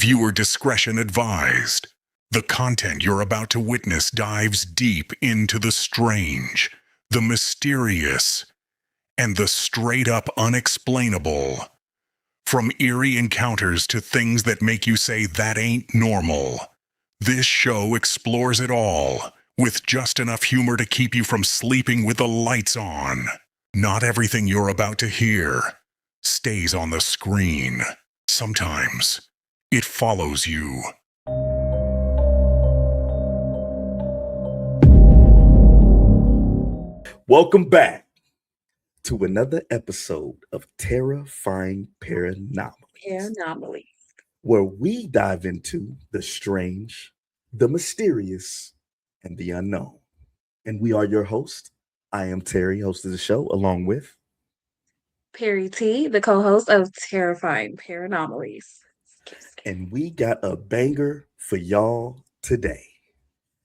Viewer discretion advised. The content you're about to witness dives deep into the strange, the mysterious, and the straight-up unexplainable. From eerie encounters to things that make you say that ain't normal. This show explores it all, with just enough humor to keep you from sleeping with the lights on. Not everything you're about to hear stays on the screen. Sometimes it follows you. Welcome back to another episode of Terrifying Parre'anomalies, where we dive into the strange, the mysterious, and the unknown. And we are your host. I am Terry, host of the show, along with Perry T, the co-host of Terrifying Parre'anomalies. And we got a banger for y'all today.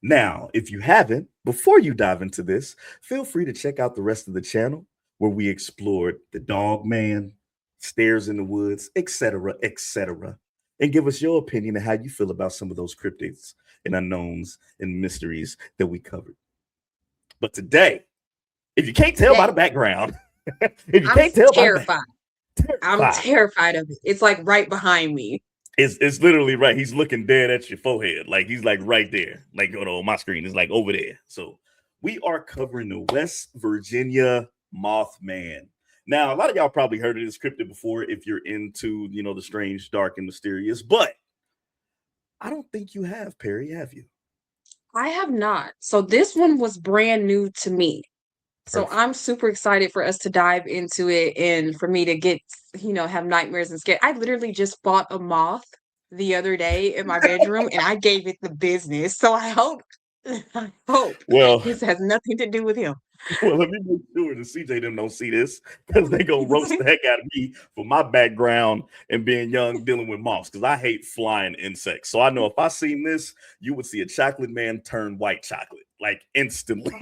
Now, if you haven't, before you dive into this, feel free to check out the rest of the channel where we explored the dog man, stairs in the woods, etc., and give us your opinion on how you feel about some of those cryptids and unknowns and mysteries that we covered. But today, if you can't tell by the background, I'm terrified of it. It's like right behind me. It's literally right. He's looking dead at your forehead. Like he's like right there. Like go to my screen. It's like over there. So we are covering the West Virginia Mothman. Now, a lot of y'all probably heard of this cryptid before if you're into, the strange, dark, and mysterious. But I don't think you have, Perry, have you? I have not. So this one was brand new to me. So I'm super excited for us to dive into it and for me to get, have nightmares and scare. I literally just bought a moth the other day in my bedroom and I gave it the business. So I hope this has nothing to do with him. Well, let me make sure the CJ them don't see this because they gonna roast the heck out of me for my background and being young dealing with moths because I hate flying insects. So I know if I seen this, you would see a chocolate man turn white chocolate like instantly.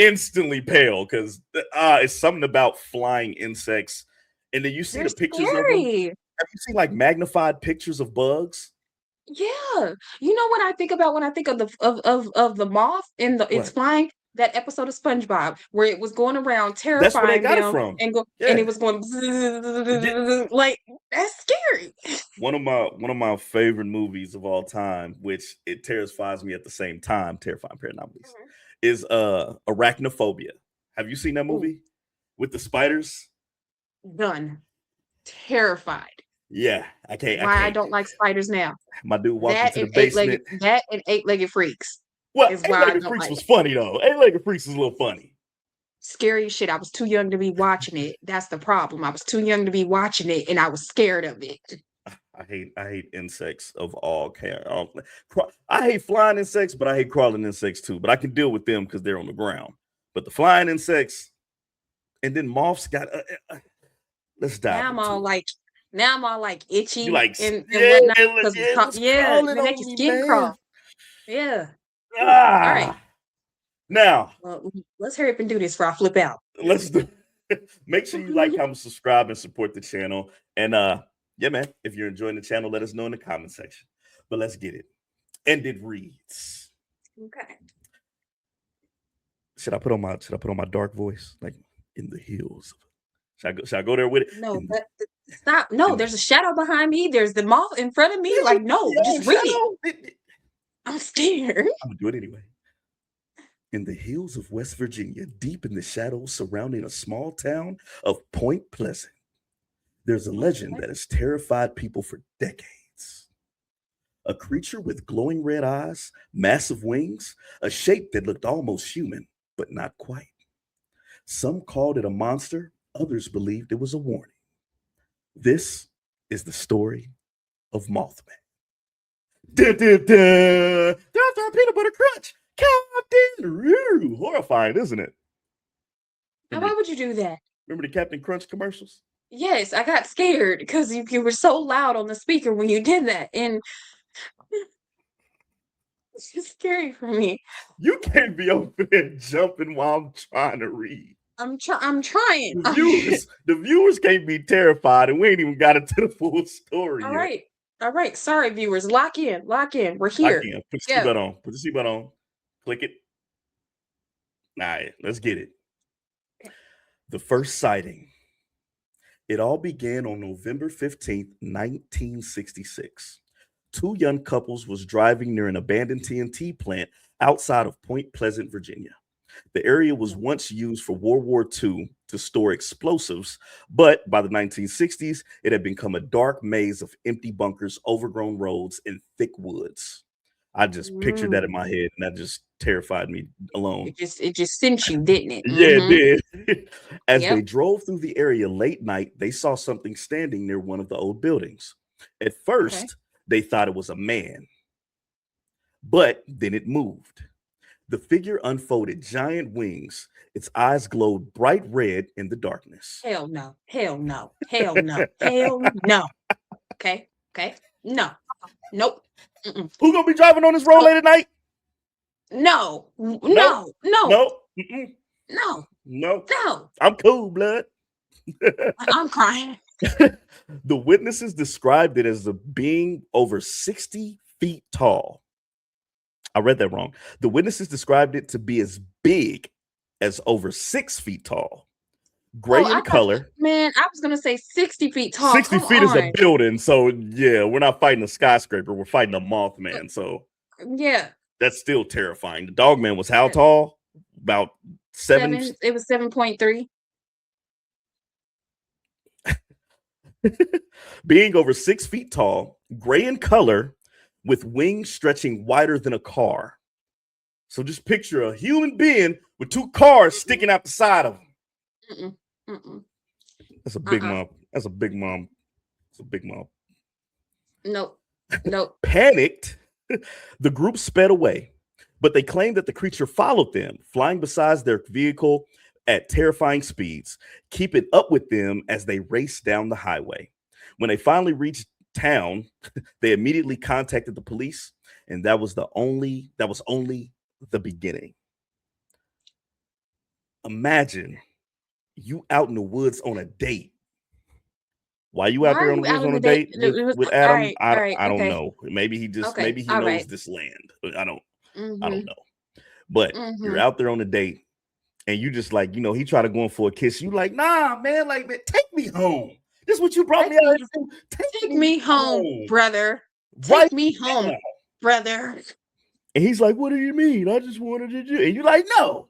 Instantly pale because it's something about flying insects, and then you see the pictures of them. Have you seen like magnified pictures of bugs? Yeah, you know what I think about when I think of the moth and it's flying. That episode of SpongeBob where it was going around terrifying them and it was going like that's scary. One of my favorite movies of all time, which it terrifies me at the same time, Terrifying Parre'anomalies, is Arachnophobia. Have you seen that movie with the spiders? Done. Terrified. Yeah, I can't. I don't like spiders now. My dude walked into the basement. That and Eight-Legged Freaks. Well, Eight-Legged Freaks was funny though. Eight-Legged Freaks is a little funny. Scary shit. I was too young to be watching it. That's the problem. I was too young to be watching it, and I was scared of it. I hate insects of all kind. I hate flying insects, but I hate crawling insects too. But I can deal with them because they're on the ground. But the flying insects, and then moths got. Let's dive. Now I'm all like itchy. You like and whatnot. They make your skin crawl. Yeah. All right. Now, let's hurry up and do this before I flip out. Let's do. Make sure you like, comment, subscribe, and support the channel. And yeah, man, if you're enjoying the channel, let us know in the comment section. But let's get it. And it reads. Okay. Should I put on my dark voice, like in the hills? Should I go there with it? No, stop. No, there's a shadow behind me. There's the moth in front of me. Like, no, just read it. I'm scared. I'm gonna do it anyway. In the hills of West Virginia, deep in the shadows surrounding a small town of Point Pleasant, there's a legend that has terrified people for decades. A creature with glowing red eyes, massive wings, a shape that looked almost human, but not quite. Some called it a monster, others believed it was a warning. This is the story of Mothman. Peanut butter crunch. Captain horrifying, isn't it? Why would you do that? Remember the Captain Crunch commercials? Yes, I got scared because you were so loud on the speaker when you did that, and it's just scary for me. You can't be over there jumping while I'm trying to read. I'm trying. The viewers can't be terrified, and we ain't even got into the full story All yet. right. All right. Sorry, viewers. Lock in. Lock in. We're Lock here. in. Put the Yeah. seatbelt on. Put the seatbelt on. Click it. All right, let's get it. The first sighting. It all began on November 15th, 1966. Two young couples was driving near an abandoned TNT plant outside of Point Pleasant, Virginia. The area was once used for World War II to store explosives, but by the 1960s, it had become a dark maze of empty bunkers, overgrown roads, and thick woods. I just pictured that in my head, and that just terrified me alone. It just sent you, didn't it? Yeah, it did. As they Yep. drove through the area late night, they saw something standing near one of the old buildings. At Okay. first, they thought it was a man, but then it moved. The figure unfolded giant wings. Its eyes glowed bright red in the darkness. Hell no. Hell no. Hell no. Hell no. Okay. Okay. No. Nope. Mm-mm. Who gonna be driving on this road late at night? No. Nope. No. No. No. Mm-mm. No. No. No. I'm cool, blood. I'm crying. The witnesses described it as a being over 60 feet tall. I read that wrong. The witnesses described it to be as big as over 6 feet tall, gray Oh, I in thought, color. man, I was gonna say 60 feet tall. 60 Come feet is a on. building. So, yeah, we're not fighting a skyscraper. We're fighting a Mothman. So, Yeah. that's still terrifying. The Dogman was how Yeah. tall? About 7. It was 7.3. Being over 6 feet tall, gray in color, with wings stretching wider than a car. So just picture a human being with two cars sticking out the side of him. Mm-mm. Mm-mm. That's a big mom. That's a big mom. It's a big mom. Nope. Nope. Panicked, the group sped away, but they claimed that the creature followed them, flying beside their vehicle at terrifying speeds, keeping up with them as they raced down the highway. When they finally reached town, they immediately contacted the police, and that was only the beginning. Imagine you out in the woods on a date. Why you out Why there are on the you woods out on a on the date? date with All Adam? right. I All right. don't Okay. know. Maybe he Okay. knows All right. this land. I don't Mm-hmm. know. But you're Mm-hmm. out there on a date, and you just like, he tried to go in for a kiss. You like, nah, man, like, man, take me home. This is what you brought me out here to do. Take me home, brother. Right Take me home, now. brother. And he's like, what do you mean? I just wanted to do. And you're like, no,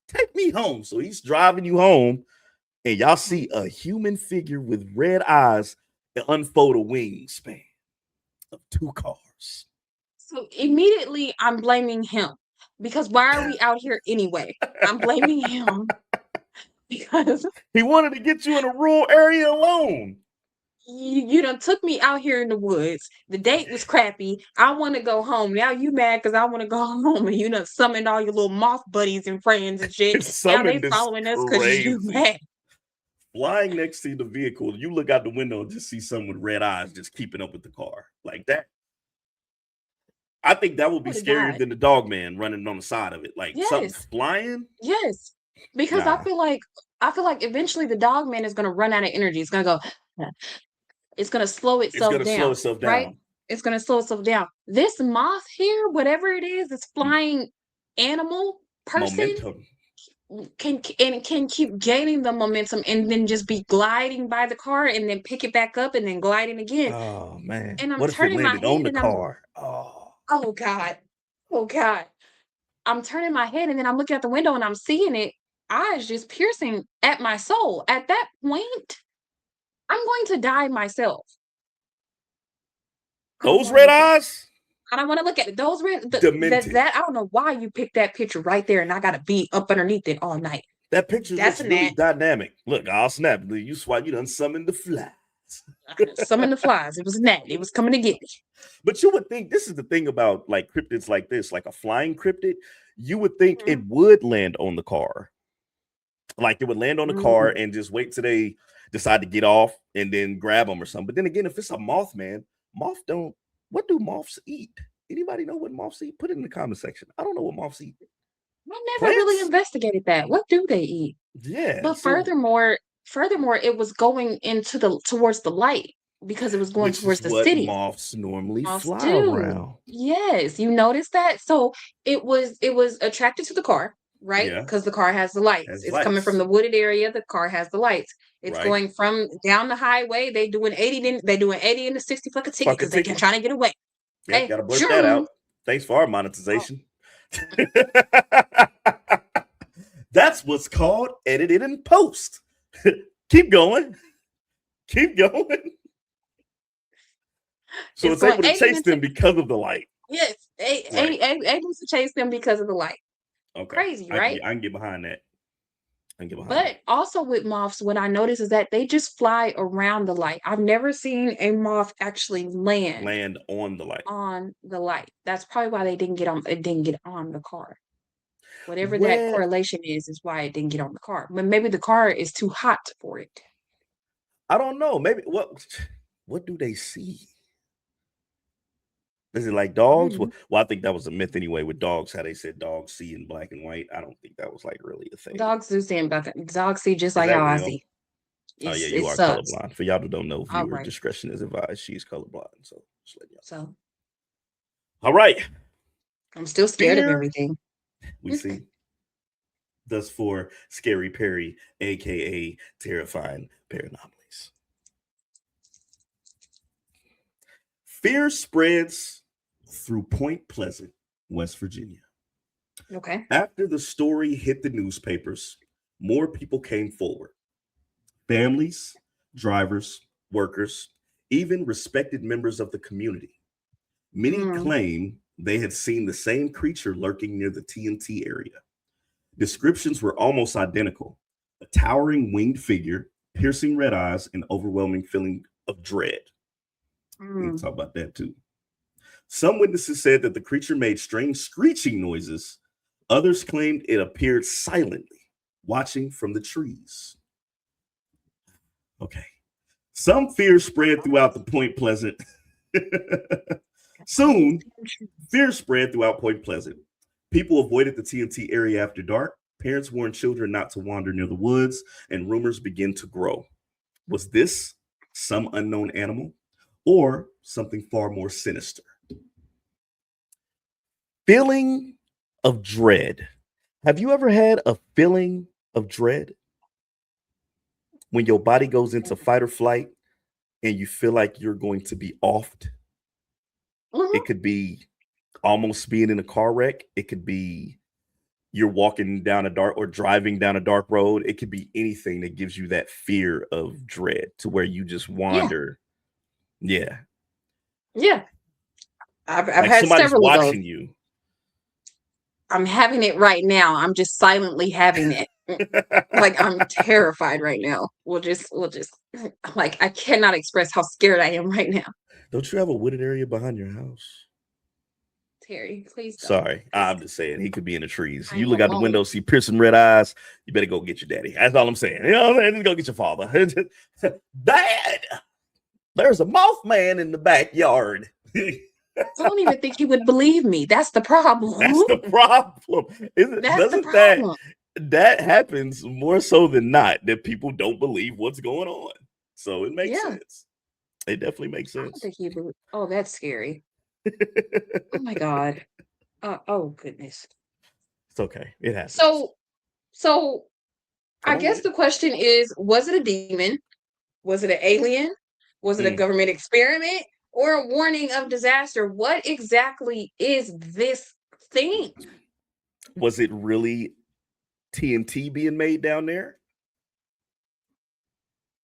take me home. So he's driving you home, and y'all see a human figure with red eyes and unfold a wingspan of 2 cars. So immediately I'm blaming him, because why are we out here anyway? I'm blaming him because He wanted to get you in a rural area alone. you done took me out here in the woods. The date was crappy. I want to go home. Now you mad because I want to go home, and you done summoned all your little moth buddies and friends and shit. Now they Summoned is following us because you crazy. mad. Flying next to the vehicle, you look out the window and just see someone with red eyes just keeping up with the car like that. I think that would be scarier than the dog man running on the side of it, like something Yes. flying. Yes, because Nah. I feel like eventually the dog man is gonna run out of energy. It's gonna go. It's gonna slow itself It's gonna down. slow itself down. Right? It's gonna slow itself down. This moth here, whatever it is, this flying animal person Momentum. can keep gaining the momentum and then just be gliding by the car and then pick it back up and then gliding again. Oh man! And I'm What if it turning my landed on head the and car? oh God, oh God. I'm turning my head and then I'm looking out the window and I'm seeing it, eyes just piercing at my soul. At that point, I'm going to die myself. Those red eyes? I don't want to look at it. Those red, Demented. I don't know why you picked that picture right there, and I got to be up underneath it all night. That picture looks really dynamic. Look, I'll snap. You swipe, you done summoned the flies. Summoned the flies. It was Nat. It was coming to get me. But you would think, this is the thing about like cryptids like this, like a flying cryptid, you would think it would land on the car. Like it would land on the car and just wait till they decide to get off and then grab them or something. But then again, if it's a Mothman, what do moths eat? Anybody know what moths eat? Put it in the comment section. I don't know what moths eat. I never really investigated that. What do they eat? Yeah. But furthermore, it was going into towards the light. because it was going Which towards is the what city. moths normally Moths fly do. around. Yes, you noticed that? So it was attracted to the car, right? Yeah, Because the car has the lights. has It's coming from lights, the wooded area, the car has the lights. It's right? going from down the highway. They doing 80 into 60 fuck a ticket Fucking because they ticket. trying to get away. Yep, Okay. gotta blurt that Sure. out. Thanks for our Oh, monetization. That's what's called edited in post. Keep going. Keep going. So it's it's going able to 80 chase them into because of the light. yes, Right. 80 to chase them because of the light. Okay. Crazy, right? I can get behind that. I can get behind But also with moths, what I notice is that they just fly around the light. I've never seen a moth actually that. land Land on the light. on the light. That's probably why they didn't get on. It didn't get on the car. Whatever that Where correlation is why it didn't get on the car. But maybe the car is too hot for it. I don't know. Maybe what do they see? Is it like dogs? Mm. Well, I think that was a myth anyway with dogs, how they said dogs see in black and white. I don't think that was like really a thing. Dogs do see about that. Dogs see just Is like that how I real? see. Oh yeah, It's you it are sucks. colorblind. For y'all who don't know, All viewer right. discretion is advised. She's colorblind. So just let y'all. So All right. I'm still scared of Fear everything. we see. Thus for Scary Parre, aka Terrifying Parre'anomalies. Fear spreads through Point Pleasant, West Virginia. Okay. After the story hit the newspapers, more people came forward. Families, drivers, workers, even respected members of the community. Many Mm. claim they had seen the same creature lurking near the TNT area. Descriptions were almost identical: a towering winged figure, piercing red eyes, and overwhelming feeling of dread. We can Mm. talk about that too. Some witnesses said that the creature made strange screeching noises. Others claimed it appeared silently, watching from the trees. Okay. Some fear spread throughout the Point Pleasant. Soon, fear spread throughout Point Pleasant. People avoided the TNT area after dark. Parents warned children not to wander near the woods, and rumors began to grow. Was this some unknown animal or something far more sinister? Feeling of dread. Have you ever had a feeling of dread? When your body goes into fight or flight and you feel like you're going to be offed. Mhm. It could be almost being in a car wreck. It could be you're walking down a dark or driving down a dark road. It could be anything that gives you that fear of dread to where you just Yeah. wander. Yeah. Yeah. I've Like had somebody's several of those. watching you. I'm having it right now. I'm just silently having it. Like I'm terrified right now. We'll just like I cannot express how scared I am right now. Don't you have a wooded area behind your house? Terry, please don't. Sorry, Please I'm just saying he could be in the trees. I You look out the won't. window, see piercing red eyes. You better go get your daddy. That's all I'm saying. You know what I'm saying? Just go get your father. Dad, there's a Mothman in the backyard. I don't even think he would believe me. That's the problem. That's the problem. That's the Doesn't problem. that happens more so than not that people don't believe what's going on? So it makes Yeah. sense. It definitely makes I don't sense. think he would. Oh, that's scary. Oh my God. Oh goodness. It's okay. It happens. So I Come on guess with the question is, was it a demon? Was it an alien? Was it a it. government experiment or a warning of disaster? What exactly is this thing? Was it really TNT being made down there?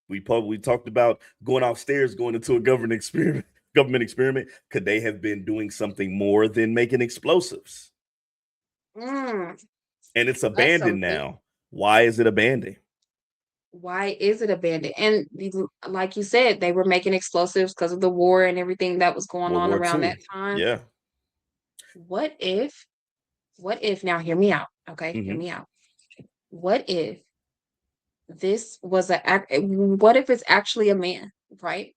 We talked about going upstairs, going into a government experiment. Could they have been doing something more than making explosives? Mm, And it's that's abandoned something. now. Why is it abandoned? Why is it abandoned? And like you said, they were making explosives because of the war and everything that was going World on War around II. that time. Yeah. What if, now hear me out, okay? Hear Mhm. me out. What if this was what if it's actually a man, right?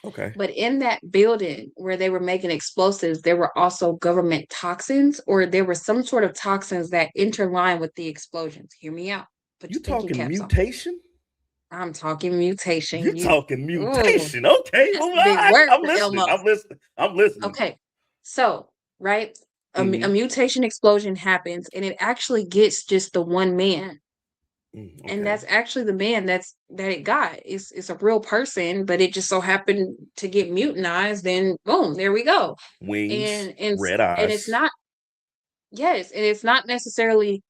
Okay. But in that building where they were making explosives, there were also government toxins, or there were some sort of toxins that interline with the explosions. Hear me out. Put You your thinking talking caps on. mutation? I'm talking mutation. You're talking Ooh, mutation. Okay. that's Well, a big word I'm for listening. Elmo. I'm listening. I'm listening. Okay, so right, a Mm-hmm. mutation explosion happens, and it actually gets just the one man, and Okay. that's actually the man that it got. It's a real person, but it just so happened to get mutinized, and boom, there we go. Wings, And and red and it's eyes. not yes, and it's not necessarily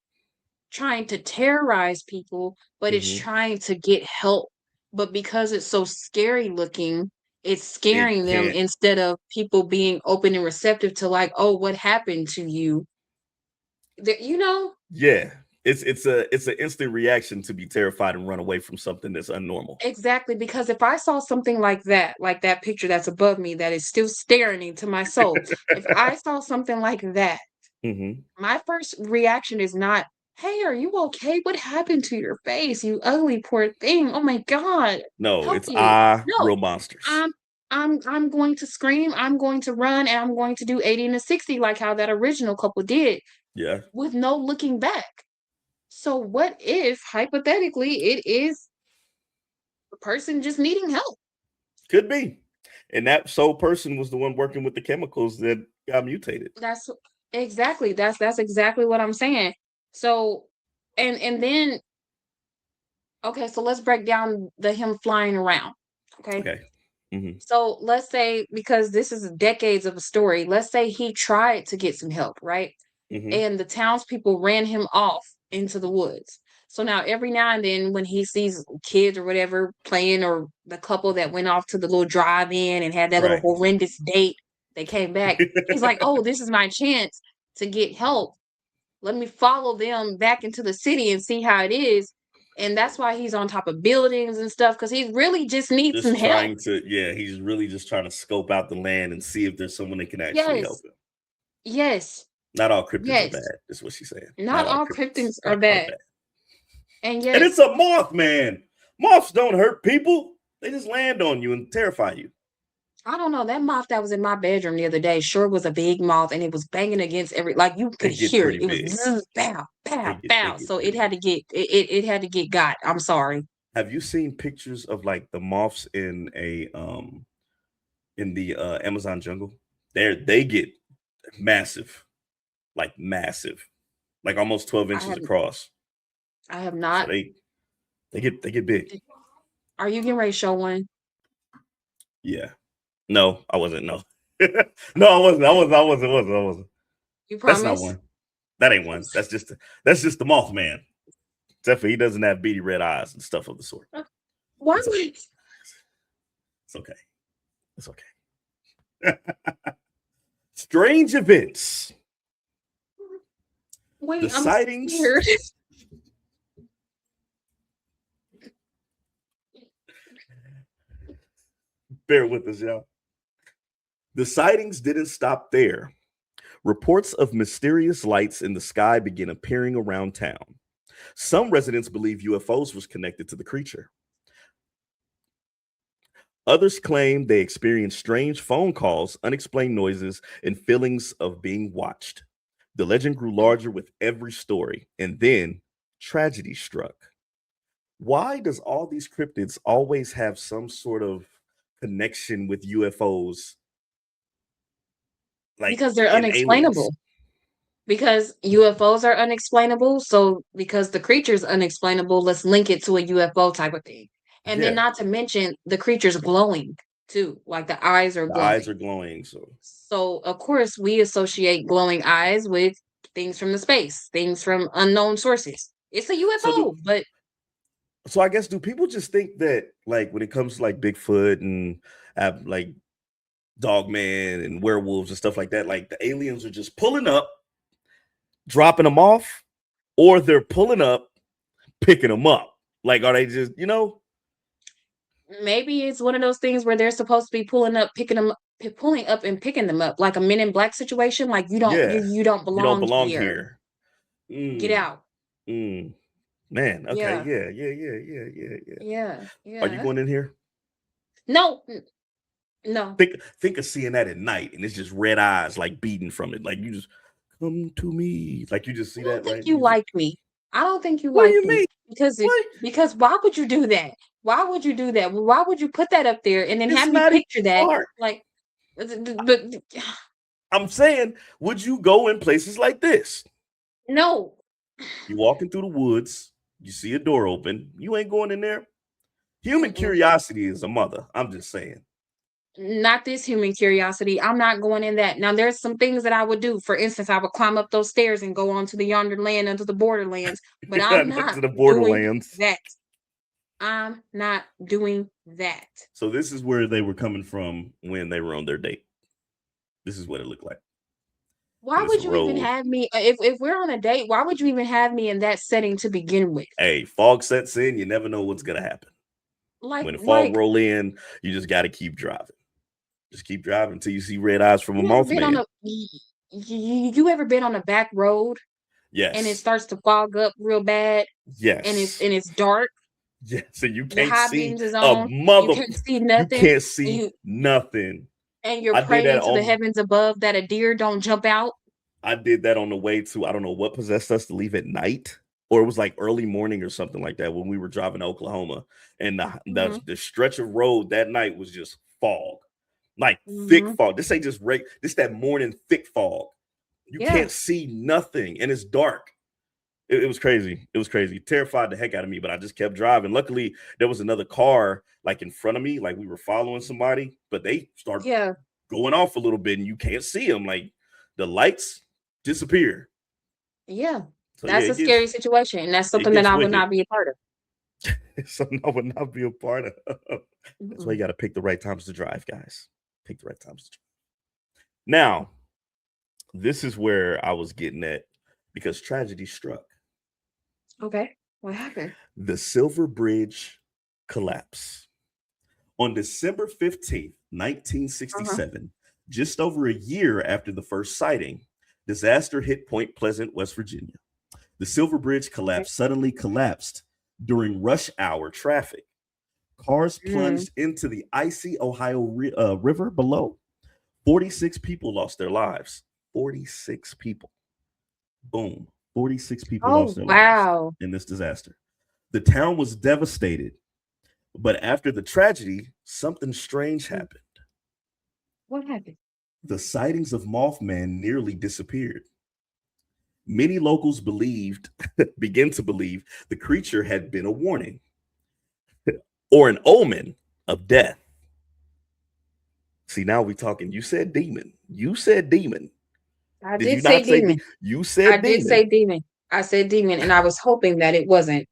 trying to terrorize people, but it's Mm-hmm. trying to get help. But because it's so scary looking, it's It scaring them can't. instead of people being open and receptive to like, oh, what happened to you? You know? Yeah. It's an instant reaction to be terrified and run away from something that's unnormal. Exactly. Because if I saw something like that picture that's above me that is still staring into my soul, if I saw something like that, Mm-hmm. my first reaction is not, "Hey, are you okay? What happened to your face? You ugly poor thing. Oh my god. No, Help it's me." No. real monsters. I'm I'm going to scream, I'm going to run, and I'm going to do 80 and a 60 like how that original couple did Yeah. with no looking back. So what if hypothetically it is the person just needing help? Could be. And that sole person was the one working with the chemicals that got mutated. That's exactly that's exactly what I'm saying. So and then okay, so let's break down the him flying around. Okay. Okay. Mm-hmm. So let's say, because this is decades of a story, let's say he tried to get some help, right? Mm-hmm. And the townspeople ran him off into the woods. So now every now and then when he sees kids or whatever playing, or the couple that went off to the little drive-in and had that little Right. horrendous date, they came back. He's like, oh, this is my chance to get help. Let me follow them back into the city and see how it is. And that's why he's on top of buildings and stuff, because he really just needs some Just help. trying to, yeah, he's really just trying to scope out the land and see if there's someone that can actually help Yes, him. yes, Not all cryptids are yes. bad, is what she's saying. Not Not all all cryptids cryptids are are bad. bad. And And it's yes, a moth, man. Moths don't hurt people. They just land on you and terrify you. I don't know. That moth that was in my bedroom the other day sure was a big moth, and it was banging against every, like you They could get hear it. pretty It was big. zzz, bow, They bow, get they bow. get So it pretty had big. to get it had to get got. I'm sorry. Have you seen pictures of like the moths in the Amazon jungle? They get massive, massive, like almost 12 I inches have across. I have So not. they get big. Are you getting ready to show one? Yeah. No, I wasn't. No. No, I wasn't. I wasn't. You That's not promise? one. That ain't one. That's just the Mothman. Except for he doesn't have beady red eyes and stuff of the sort. Why It's would okay. It's okay. It's okay. Strange events. The wait, I'm sightings. scared. Bear with us, y'all. The sightings didn't stop there. Reports of mysterious lights in the sky began appearing around town. Some residents believe UFOs was connected to the creature. Others claim they experienced strange phone calls, unexplained noises, and feelings of being watched. The legend grew larger with every story, and then tragedy struck. Why does all these cryptids always have some sort of connection with UFOs, like Because they're and aliens? unexplainable. Because UFOs are unexplainable, so because the creature's unexplainable, let's link it to a UFO type of thing. And then Yeah, not to mention the creature's glowing too, like the eyes are the eyes glowing. are glowing. So So of course we associate glowing eyes with things from the space, things from unknown sources. It's a so do UFO, but so I guess do people just think that like when it comes to like Bigfoot and like Dogman and werewolves and stuff like that, like the aliens are just pulling up, dropping them off, or they're pulling up, picking them up? Like, are they just, maybe it's one of those things where they're supposed to be pulling up, picking them up, pulling up and picking them up, like a Men in Black situation. Like yeah, you don't you don't belong belong here. here. Get Mm, out. mm. Man, okay, Yeah. yeah. Yeah. Are you Yeah. going in here? No. No. Think of seeing that at night and it's just red eyes like beating from it. Like you just come to me. Like you just I see don't that, think right? you like me. I don't think you What do like you me mean? because What? because why would you do that? Why would you do that? Why would you put that up there and then It's have me not even picture that? dark. Like, but I'm saying, would you go in places like this? no, You walking through the woods, you see a door open, you ain't going in there. Human mm-mm. curiosity is a mother. I'm just saying. Not this human curiosity. I'm not going in that. Now, there's some things that I would do. For instance, I would climb up those stairs and go on to the yonder land, into the borderlands. But I'm Not not to the doing borderlands. that. I'm not doing that. So this is where they were coming from when they were on their date. This is what it looked like. Why This would you even road. have me if we're on a date? Why would you even have me in that setting to begin with? Hey, fog sets in. You never know what's gonna happen. When the fog Like roll in, you just got to keep driving. Just keep driving until you see red eyes from a you ever been on Mothman. you ever been on a back road and it Yes, starts to fog up real bad and yes, it's dark, yes. So you the can't high see beams is a on, you mother. can't see You nothing, can't and see nothing. you're I did that praying to the on. heavens above that a deer don't jump out. I did that on the way to. I don't know what possessed us to leave at night, or it was like early morning or something like that when we were driving to Oklahoma, and Mhm, the stretch of road that night was just fog, like thick mhm. fog. This ain't just this that morning thick fog. You Yeah, can't see nothing, and it's dark. It was crazy. It was crazy. Terrified the heck out of me, but I just kept driving. Luckily, there was another car like in front of me, like we were following somebody, but they start yeah, going off a little bit, and you can't see them. Like the lights disappear. yeah. So yeah, That's a scary situation, and that's it something that gets I would wicked. not be a part of. It's something I would not be a part of. That's why you Mm-mm. got to pick the right times to drive, guys. Pick the right times to drive. Now, this is where I was getting at because tragedy struck. Okay, what happened? The Silver Bridge collapse. On December 15th, Uh-huh. 1967, just over a year after the first sighting, disaster hit Point Pleasant, West Virginia. The Silver Bridge Okay. suddenly collapsed during rush hour traffic. Cars Mm. plunged into the icy Ohio River below. 46 people lost their lives. 46 people. Boom. 46 people lost Oh their lives wow. in this disaster. The town was devastated. But after the tragedy, something strange Mm. happened. What happened? The sightings of Mothman nearly disappeared. Many locals began to believe the creature had been a warning or an omen of death. See, now we talking. You said demon. You said demon. I Did you did say not say demon. you I said did demon? say demon. I said demon, and I was hoping that it wasn't.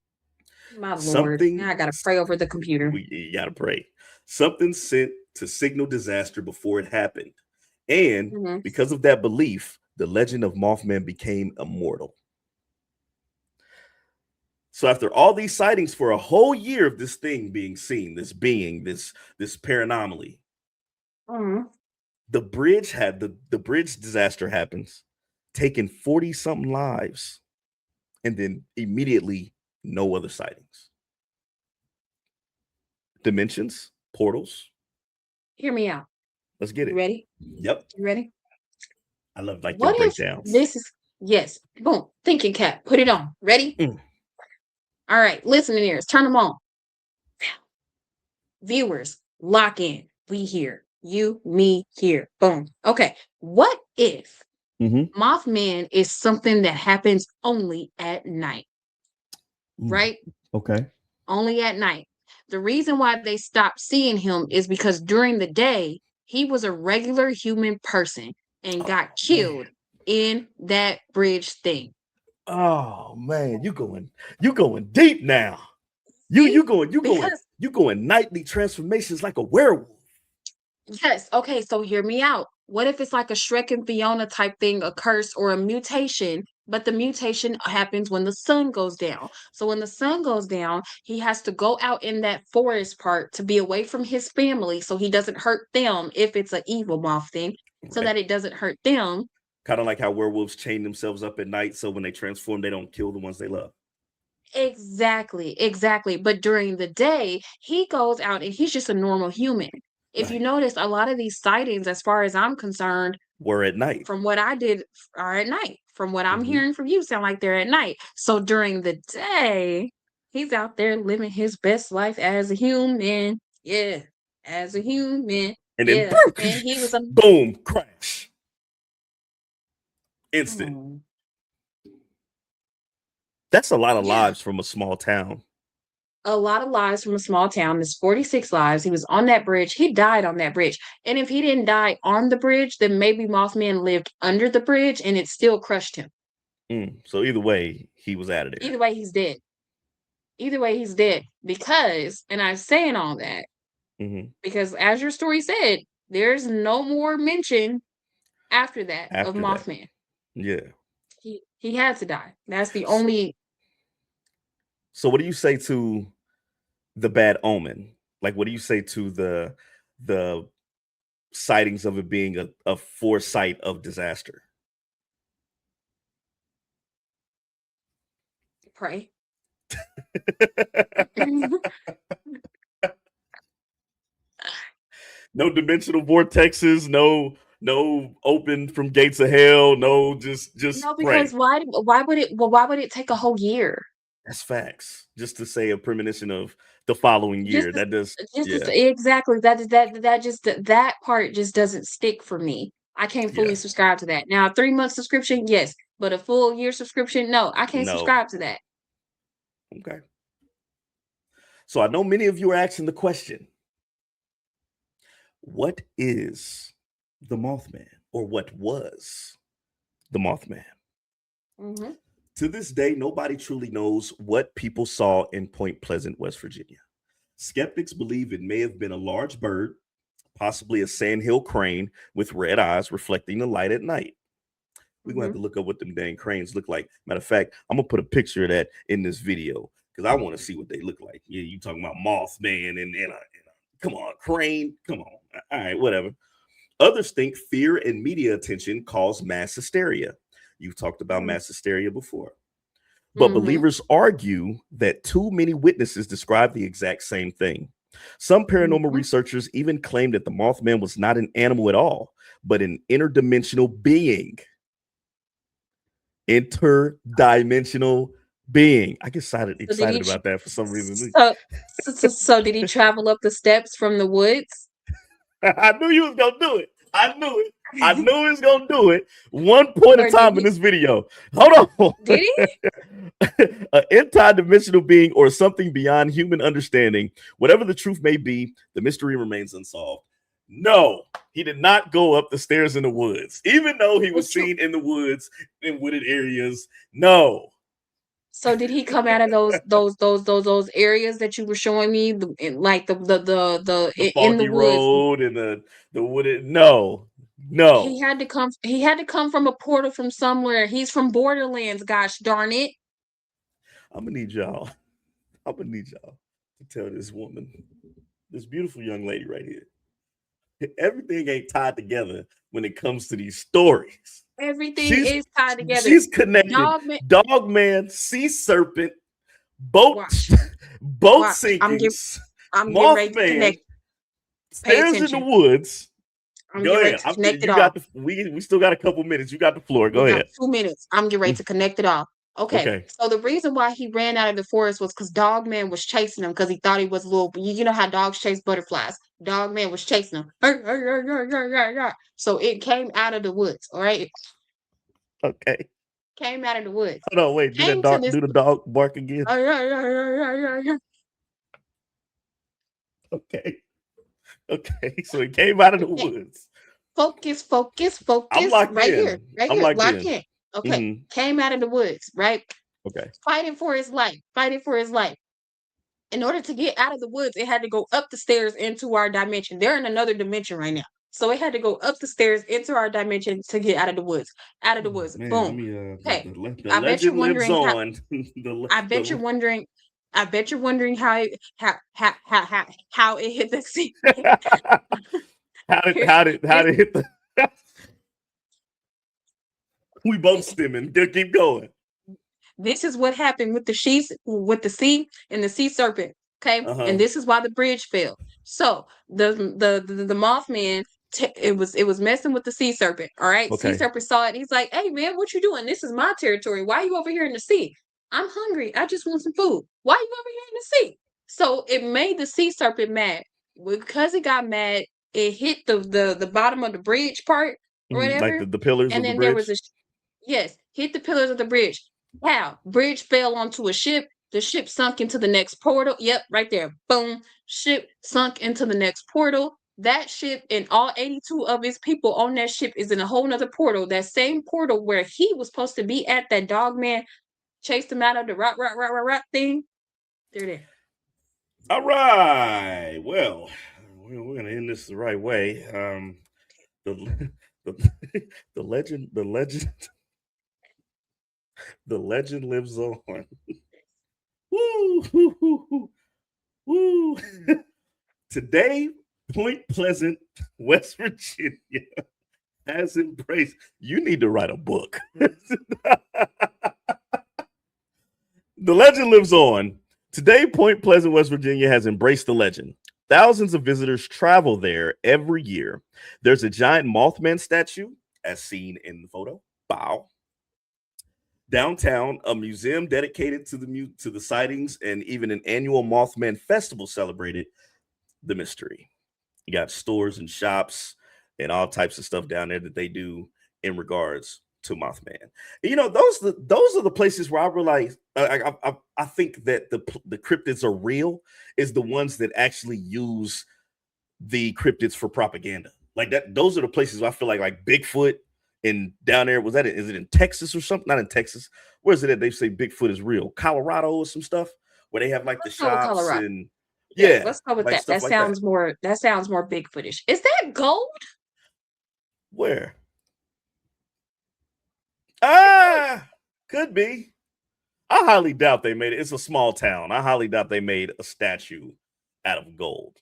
My lord. Something Now I gotta pray over the computer. you gotta pray. Something sent to signal disaster before it happened. And Mhm. because of that belief, the legend of Mothman became immortal. So after all these sightings for a whole year of this thing being seen, this being, this paranomaly, Mhm. the bridge disaster happens, taking 40 something lives, and then immediately no other sightings. Dimensions, portals. Hear me out. Let's get You it. ready? Yep. You ready? I love like your What if breakdowns. this is yes? Boom. Thinking cap. Put it on. Ready? Mm. All right. Listening ears. Turn them on. Viewers, lock in. We here. You, me, here. Boom. Okay. What if Mhm. Mothman is something that happens only at night, Mm. right? Okay. Only at night. The reason why they stopped seeing him is because during the day, he was a regular human person and got Oh man. killed in that bridge thing. Oh man, you going deep now. See? You Because you going nightly transformations like a werewolf. yes, okay, so hear me out. What if it's like a Shrek and Fiona type thing, a curse or a mutation, but the mutation happens when the sun goes down. So when the sun goes down, he has to go out in that forest part to be away from his family so he doesn't hurt them if it's an evil moth thing, so Right. that it doesn't hurt them. Kind of like how werewolves chain themselves up at night so when they transform, they don't kill the ones they love. Exactly, exactly. But during the day, he goes out and he's just a normal human. If you Right. notice, a lot of these sightings, as far as I'm concerned, We're at night. from what I did are at night. From what I'm Mhm. hearing from you, sound like they're at night. So during the day, He's out there living his best life as a human. Yeah, as a human. And then Yeah, and he was a boom, crash. Instant. oh, That's a lot of yeah. lives from a small town. A lot of lives from a small town. There's 46 lives. He was on that bridge. He died on that bridge. And if he didn't die on the bridge, then maybe Mothman lived under the bridge and it still crushed him. So either way, he was out of there. Either way, he's dead. Either way, he's dead. Because, and I'm saying all that, because as your story said, there's no more mention after that of Mothman. Yeah. He had to die. That's the only. So what do you say to the bad omen? Like, what do you say to the sightings of it being a foresight of disaster? Pray. No dimensional vortexes, no open from gates of hell, no just no, because pray. why would it take a whole year? That's facts. Just to say a premonition of the following year. Exactly. That part just doesn't stick for me. I can't fully subscribe to that. Now, a 3-month subscription, yes, but a full year subscription, no, I can't subscribe to that. Okay. So I know many of you are asking the question, what is the Mothman, or what was the Mothman? To this day, nobody truly knows what people saw in Point Pleasant, West Virginia. Skeptics believe it may have been a large bird, possibly a sandhill crane with red eyes reflecting the light at night. We're going to have to look up what them dang cranes look like. Matter of fact, I'm going to put a picture of that in this video because I want to see what they look like. Yeah, you talking about Mothman and come on, crane. Come on. All right, whatever. Others think fear and media attention cause mass hysteria. You've talked about mass hysteria before. But believers argue that too many witnesses describe the exact same thing. Some paranormal researchers even claim that the Mothman was not an animal at all, but an interdimensional being. Interdimensional being. I get excited about that for some reason. So did he travel up the steps from the woods? I knew you was gonna do it. I knew it. I knew he was gonna do it. One point in time in this video. Hold on. Did he? An interdimensional being or something beyond human understanding. Whatever the truth may be, the mystery remains unsolved. No, he did not go up the stairs in the woods, even though he was seen in the woods in wooded areas. No. So did he come out of those areas that you were showing me, like the in the woods road and the wooded? No. He had to come from a portal from somewhere. He's from Borderlands, gosh darn it. I'm gonna need y'all to tell this woman, this beautiful young lady right here, everything ain't tied together when it comes to these stories. Everything is tied together. She's connected. Dogman, sea serpent, boat sinkings, I'm getting ready to connect. Stairs in the woods. Go ahead. Connect it all. We still got a couple minutes. You got the floor. Go ahead. 2 minutes. I'm getting ready to connect it all. Okay. So the reason why he ran out of the forest was because Dogman was chasing him because he thought he was a little. You know how dogs chase butterflies. Dogman was chasing him. So it came out of the woods. All right. Okay. Came out of the woods. Hold on, wait. Do the dog bark again? Okay. So it came out of the woods. Focus. I'm locked right in. Here. Locked in. Okay. Came out of the woods, right? Okay. Fighting for his life. In order to get out of the woods, it had to go up the stairs into our dimension. They're in another dimension right now. So it had to go up the stairs into our dimension to get out of the woods. Man, Boom. Okay. I bet you're wondering how it hit the sea. how did it hit the We both stimming. Keep going. This is what happened with the sea and the sea serpent. Okay. And this is why the bridge fell. So the Mothman, it was messing with the sea serpent. All right. Okay. Sea serpent saw it. He's like, hey man, what you doing? This is my territory. Why are you over here in the sea? I'm hungry. I just want some food. Why you over here in the sea? So it made the sea serpent mad. Because it got mad, it hit the bottom of the bridge part or Like whatever. the pillars And of the then there was bridge. yes, hit the pillars of the bridge. How? Bridge fell onto a ship. The ship sunk into the next portal. Yep, right there. Boom. Ship sunk into the next portal. That ship and all 82 of his people on that ship is in a whole nother portal. That same portal where he was supposed to be at, that dog man chased him out of the rock thing. They're there. All right. Well, we're gonna end this the right way. The the legend the legend lives on. Woo, woo, woo, woo, woo. Today, Point Pleasant, West Virginia, has embraced. You need to write a book. The legend lives on. Today, Point Pleasant, West Virginia has embraced the legend. Thousands of visitors travel there every year. There's a giant Mothman statue, as seen in the photo. Bow. Downtown, a museum dedicated to the sightings, and even an annual Mothman festival celebrated the mystery. You got stores and shops and all types of stuff down there that they do in regards to Mothman. And, those are the places where I realize I think that the cryptids are real, is the ones that actually use the cryptids for propaganda. Like that, those are the places where I feel like Bigfoot and down there. Is it in Texas or something? Not in Texas. Where is it at? They say Bigfoot is real. Colorado or some stuff where they have like the Let's go with shops Colorado. and Yeah, let's go with like that. stuff That like sounds more Bigfootish. Is that gold? Where? Could be. I highly doubt they made it. It's a small town. I highly doubt they made a statue out of gold.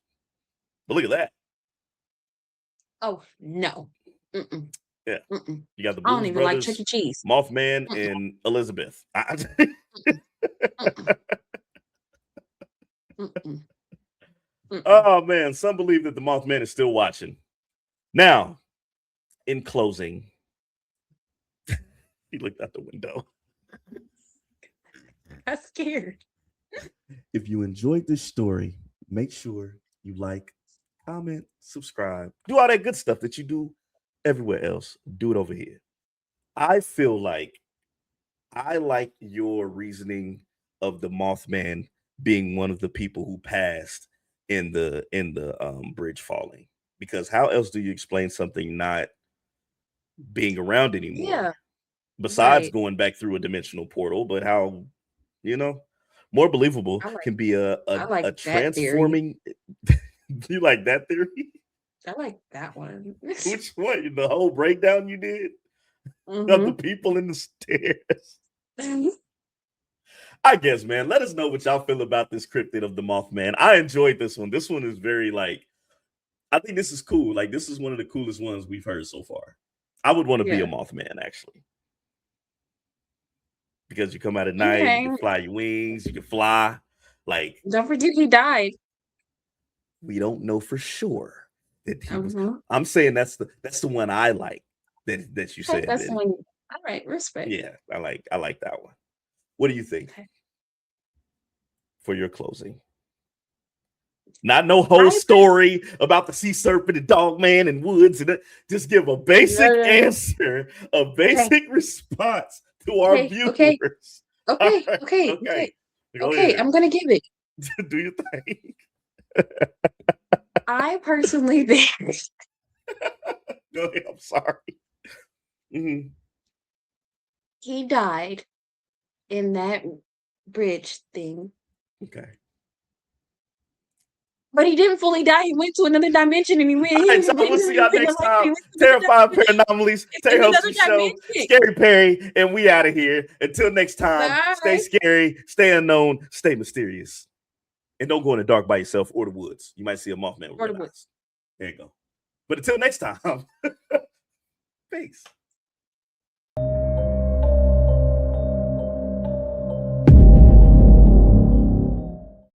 But look at that. Oh no. Mm-mm. Yeah. Mm-mm. You got the I don't Blues even like Brothers, Chuck E. Cheese. Mothman, Mm-mm. and Elizabeth. Mm-mm. Mm-mm. Mm-mm. Oh man, some believe that the Mothman is still watching. Now, in closing, he looked out the window. I'm scared. If you enjoyed this story, make sure you like, comment, subscribe, do all that good stuff that you do everywhere else. Do it over here. I feel like I like your reasoning of the Mothman being one of the people who passed in the bridge falling, because how else do you explain something not being around anymore? Yeah. Besides Right. going back through a dimensional portal, but how, more believable I like can be a that theory. transforming. You like that theory? I like that one. Which one? The whole breakdown you did of the Mm-hmm. people in the stairs. I guess, man. Let us know what y'all feel about this cryptid of the Mothman. I enjoyed this one. This one is very I think this is cool. Like, this is one of the coolest ones we've heard so far. I would want to be a Yeah. Mothman, actually. Because you come out at night, Okay. you can fly your wings, you can fly. Like, Don't forget he died. we don't know for sure that he was. Mm-hmm. I'm saying that's the one I like that you Okay, said. that's That, one. All right, respect. yeah, I like that one. What do you think Okay. for your closing? Not no whole story about the sea serpent and dog man and woods, and just give a basic answer, a basic response to our viewers. Okay. Right, Okay. I'm gonna give it. Do you think? I personally think. Go ahead. I'm sorry. Mm-hmm. He died in that bridge thing. Okay. But he didn't fully die. He went to another dimension and he went. All right, so we'll see y'all next time. Terrifying Parre'anomalies. Terry hosts the show. Scary Parre, and we out of here. Until next time, stay scary, stay unknown, stay mysterious. And don't go in the dark by yourself or the woods. You might see a Mothman with red eyes. There you go. But until next time, peace.